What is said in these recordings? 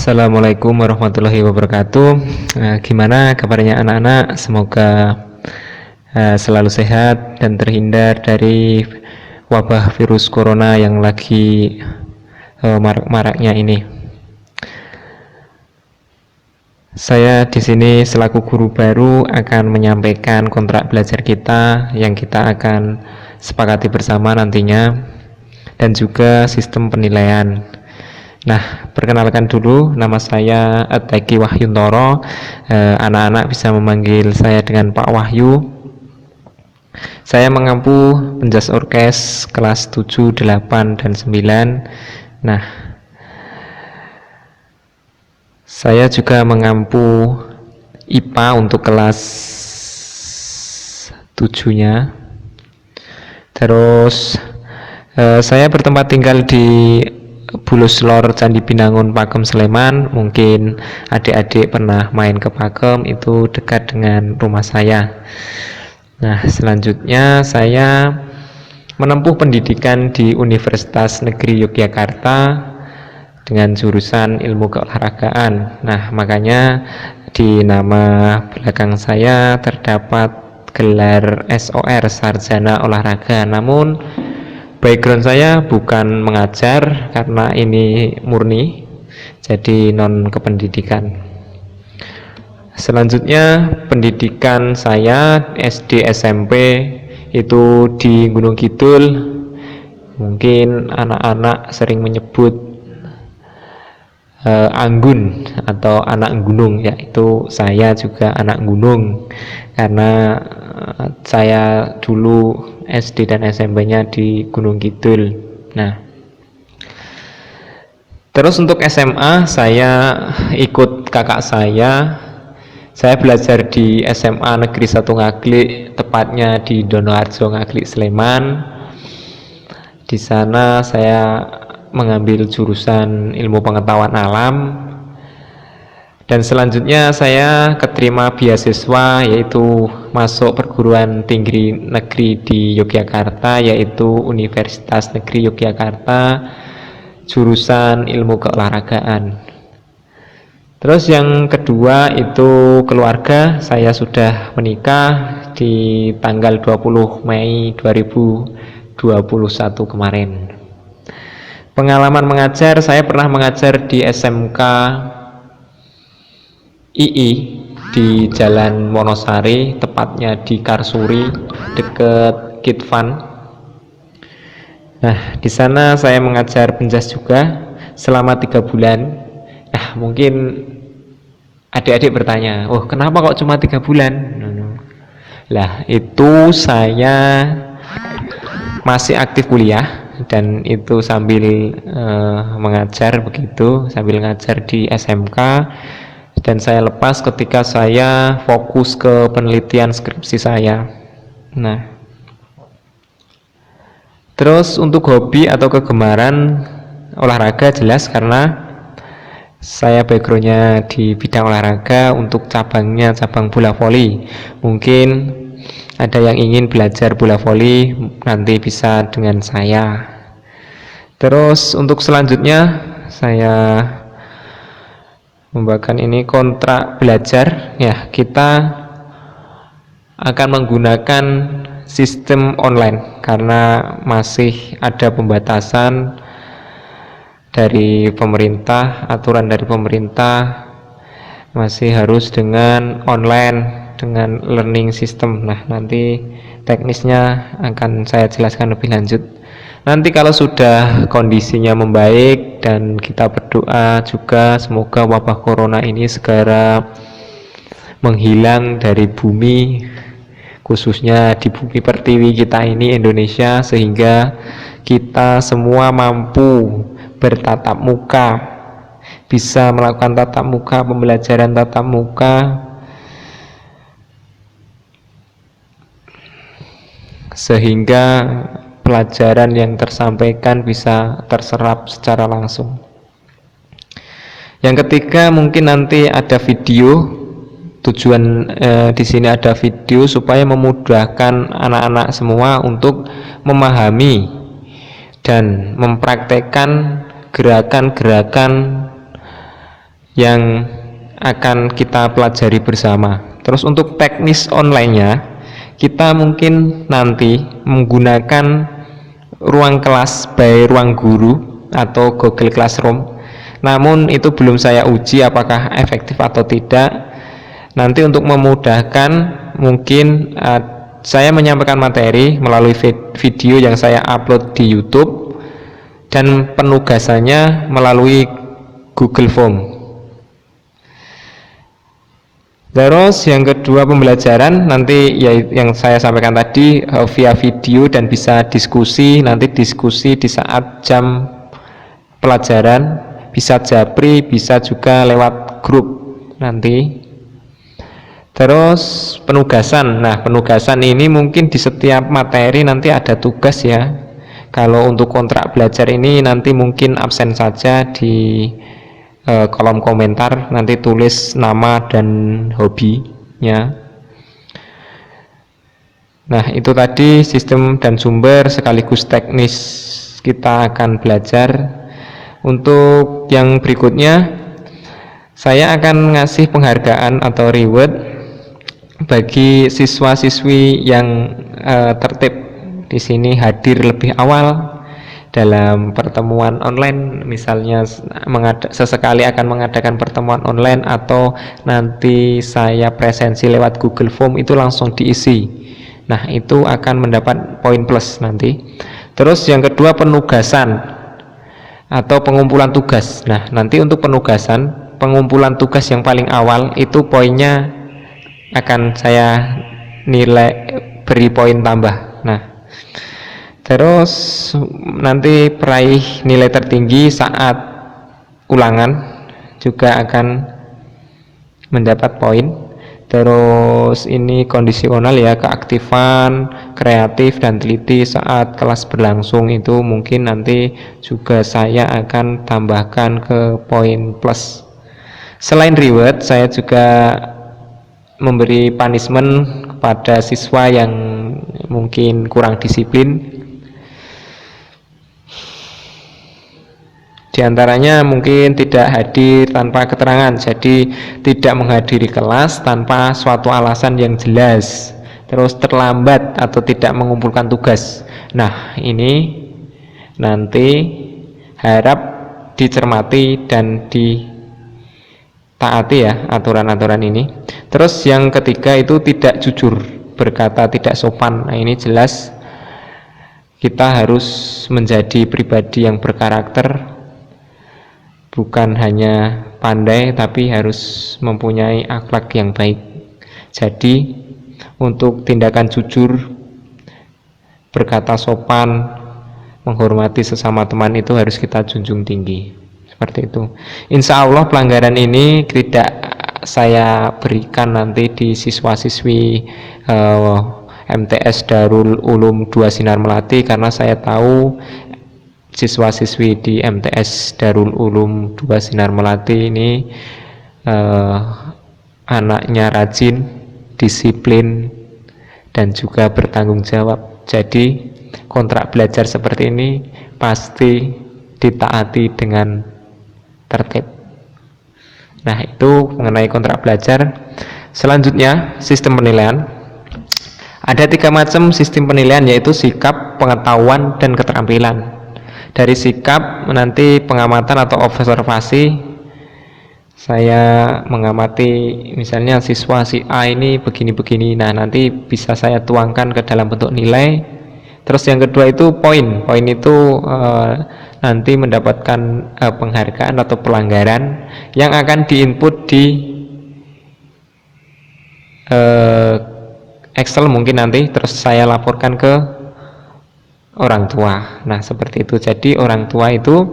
Assalamualaikum warahmatullahi wabarakatuh. Gimana kabarnya anak-anak? Semoga selalu sehat dan terhindar dari wabah virus corona yang lagi marak-maraknya ini. Saya di sini selaku guru baru akan menyampaikan kontrak belajar kita yang kita akan sepakati bersama nantinya, dan juga sistem penilaian. Nah, perkenalkan dulu, nama saya Teki Wahyuntoro. Anak-anak bisa memanggil saya dengan Pak Wahyu. Saya mengampu penjas orkes kelas 7, 8, dan 9. Nah, saya juga mengampu IPA untuk kelas 7-nya. Terus saya bertempat tinggal di Bulus Lor Candi Binangun, Pakem, Sleman. Mungkin adik-adik pernah main ke Pakem, itu dekat dengan rumah saya. Nah, selanjutnya saya menempuh pendidikan di Universitas Negeri Yogyakarta dengan jurusan ilmu keolahragaan. Nah, makanya di nama belakang saya terdapat gelar SOR, Sarjana Olahraga. Namun background saya bukan mengajar karena ini murni, jadi non kependidikan. Selanjutnya pendidikan saya SD SMP itu di Gunung Kidul. Mungkin anak-anak sering menyebut Anggun atau anak gunung, yaitu saya juga anak gunung karena saya dulu SD dan SMP-nya di Gunung Kidul. Nah, terus untuk SMA saya ikut kakak saya. Saya belajar di SMA Negeri 1 Ngaglik, tepatnya di Donoharjo Ngaglik, Sleman. Di sana saya mengambil jurusan ilmu pengetahuan alam, dan selanjutnya saya keterima beasiswa, yaitu masuk perguruan tinggi negeri di Yogyakarta, yaitu Universitas Negeri Yogyakarta, jurusan ilmu keolahragaan. Terus yang kedua itu keluarga. Saya sudah menikah di tanggal 20 Mei 2021 kemarin. Pengalaman mengajar, saya pernah mengajar di SMK II di Jalan Wonosari, tepatnya di Karsuri, dekat Kitvan. Nah, di sana saya mengajar penjas juga selama 3 bulan. Nah, mungkin adik-adik bertanya, oh kenapa kok cuma 3 bulan? Lah, itu saya masih aktif kuliah, dan itu sambil mengajar begitu, sambil ngajar di SMK, dan saya lepas ketika saya fokus ke penelitian skripsi saya. Nah, terus untuk hobi atau kegemaran olahraga jelas karena saya backgroundnya di bidang olahraga. Untuk cabangnya cabang bola voli. Mungkin ada yang ingin belajar bola voli, nanti bisa dengan saya. Terus untuk selanjutnya saya membagikan ini kontrak belajar. Ya, kita akan menggunakan sistem online karena masih ada pembatasan dari pemerintah, aturan dari pemerintah masih harus dengan online, dengan learning system. Nah, nanti teknisnya akan saya jelaskan lebih lanjut nanti kalau sudah kondisinya membaik, dan kita berdoa juga semoga wabah corona ini segera menghilang dari bumi, khususnya di bumi pertiwi kita ini Indonesia, sehingga kita semua mampu bertatap muka, bisa melakukan tatap muka, pembelajaran tatap muka, sehingga pelajaran yang tersampaikan bisa terserap secara langsung. Yang ketiga, mungkin nanti ada video. Tujuan di sini ada video supaya memudahkan anak-anak semua untuk memahami dan mempraktekkan gerakan-gerakan yang akan kita pelajari bersama. Terus untuk teknis online-nya, kita mungkin nanti menggunakan ruang kelas by ruang guru atau Google Classroom. Namun itu belum saya uji apakah efektif atau tidak. Nanti untuk memudahkan, mungkin saya menyampaikan materi melalui video yang saya upload di YouTube, dan penugasannya melalui Google Form. Terus yang kedua, pembelajaran nanti ya yang saya sampaikan tadi via video dan bisa diskusi, nanti diskusi di saat jam pelajaran, bisa japri, bisa juga lewat grup nanti. Terus penugasan, nah penugasan ini mungkin di setiap materi nanti ada tugas ya. Kalau untuk kontrak belajar ini nanti mungkin absen saja di kolom komentar, nanti tulis nama dan hobinya. Nah itu tadi sistem dan sumber sekaligus teknis kita akan belajar. Untuk yang berikutnya, saya akan ngasih penghargaan atau reward bagi siswa-siswi yang tertib di sini, hadir lebih awal dalam pertemuan online, misalnya sesekali akan mengadakan pertemuan online atau nanti saya presensi lewat Google Form, itu langsung diisi. Nah itu akan mendapat poin plus nanti. Terus yang kedua, penugasan atau pengumpulan tugas. Nah nanti untuk penugasan, pengumpulan tugas yang paling awal itu poinnya akan saya beri poin tambah. Nah terus nanti peraih nilai tertinggi saat ulangan juga akan mendapat poin. Terus ini kondisional ya, keaktifan, kreatif dan teliti saat kelas berlangsung itu mungkin nanti juga saya akan tambahkan ke poin plus. Selain reward, saya juga memberi punishment kepada siswa yang mungkin kurang disiplin. Di antaranya mungkin tidak hadir tanpa keterangan, jadi tidak menghadiri kelas tanpa suatu alasan yang jelas, terus terlambat atau tidak mengumpulkan tugas. Nah ini nanti harap dicermati dan ditaati ya aturan-aturan ini. Terus yang ketiga itu tidak jujur, berkata tidak sopan. Nah ini jelas kita harus menjadi pribadi yang berkarakter, bukan hanya pandai tapi harus mempunyai akhlak yang baik. Jadi untuk tindakan jujur, berkata sopan, menghormati sesama teman itu harus kita junjung tinggi. Seperti itu. Insya Allah pelanggaran ini tidak saya berikan nanti di siswa-siswi MTS Darul Ulum 2 Sinar Melati, karena saya tahu siswa-siswi di MTS Darul Ulum 2 Sinar Melati ini anaknya rajin, disiplin, dan juga bertanggung jawab. Jadi kontrak belajar seperti ini pasti ditaati dengan tertib. Nah itu mengenai kontrak belajar. Selanjutnya sistem penilaian. Ada 3 macam sistem penilaian, yaitu sikap, pengetahuan, dan keterampilan. Dari sikap nanti pengamatan atau observasi, saya mengamati misalnya siswa si A ini begini-begini, nah nanti bisa saya tuangkan ke dalam bentuk nilai. Terus yang kedua itu poin itu nanti mendapatkan penghargaan atau pelanggaran yang akan diinput di Excel mungkin nanti, terus saya laporkan ke orang tua. Nah seperti itu. Jadi orang tua itu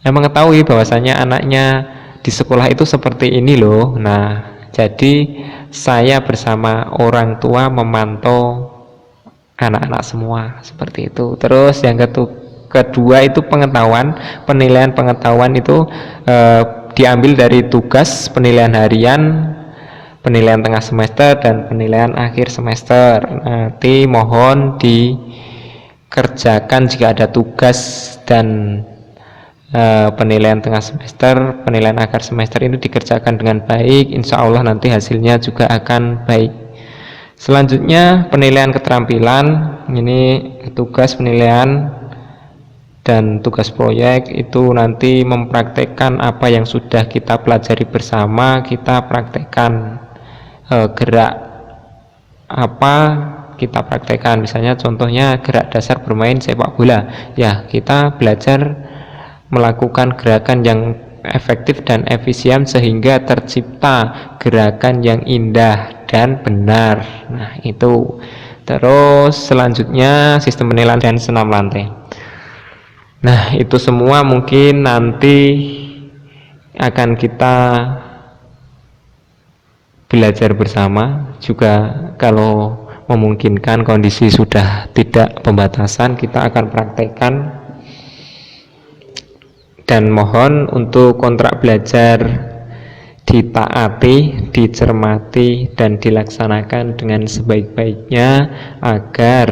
mengetahui bahwasanya anaknya di sekolah itu seperti ini loh. Nah jadi saya bersama orang tua memantau anak-anak semua, seperti itu. Terus yang kedua itu pengetahuan. Penilaian pengetahuan itu diambil dari tugas, penilaian harian, penilaian tengah semester, dan penilaian akhir semester. Nanti mohon dikerjakan jika ada tugas dan penilaian tengah semester, penilaian akhir semester ini dikerjakan dengan baik, insya Allah nanti hasilnya juga akan baik. Selanjutnya penilaian keterampilan, ini tugas penilaian dan tugas proyek itu nanti mempraktekkan apa yang sudah kita pelajari bersama, kita praktekkan gerak apa kita praktekkan, misalnya contohnya gerak dasar bermain sepak bola, ya kita belajar melakukan gerakan yang efektif dan efisien sehingga tercipta gerakan yang indah dan benar. Nah itu. Terus selanjutnya sistem penilaian dan senam lantai. Nah itu semua mungkin nanti akan kita belajar bersama juga. Kalau memungkinkan kondisi sudah tidak pembatasan, kita akan praktekkan. Dan mohon untuk kontrak belajar ditaati, dicermati, dan dilaksanakan dengan sebaik-baiknya agar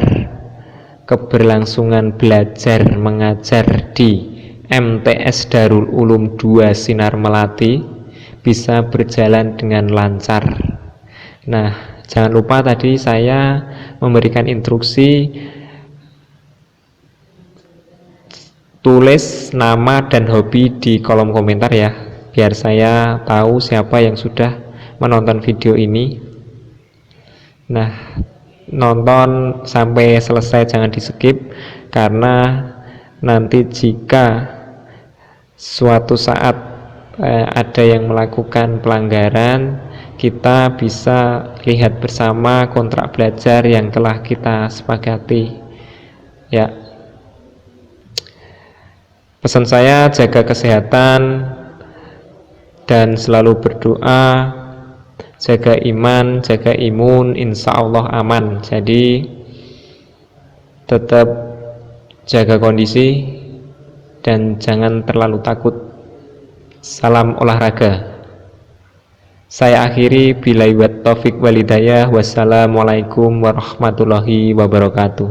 keberlangsungan belajar mengajar di MTS Darul Ulum 2 Sinar Melati bisa berjalan dengan lancar. Nah, jangan lupa tadi saya memberikan instruksi tulis nama dan hobi di kolom komentar ya, biar saya tahu siapa yang sudah menonton video ini. Nah, nonton sampai selesai, jangan di skip, karena nanti jika suatu saat ada yang melakukan pelanggaran, kita bisa lihat bersama kontrak belajar yang telah kita sepakati ya. Pesan saya, jaga kesehatan dan selalu berdoa, jaga iman, jaga imun, insya Allah aman. Jadi tetap jaga kondisi dan jangan terlalu takut. Salam olahraga. Saya akhiri, billahi wat taufiq wal hidayah. Wassalamualaikum warahmatullahi wabarakatuh.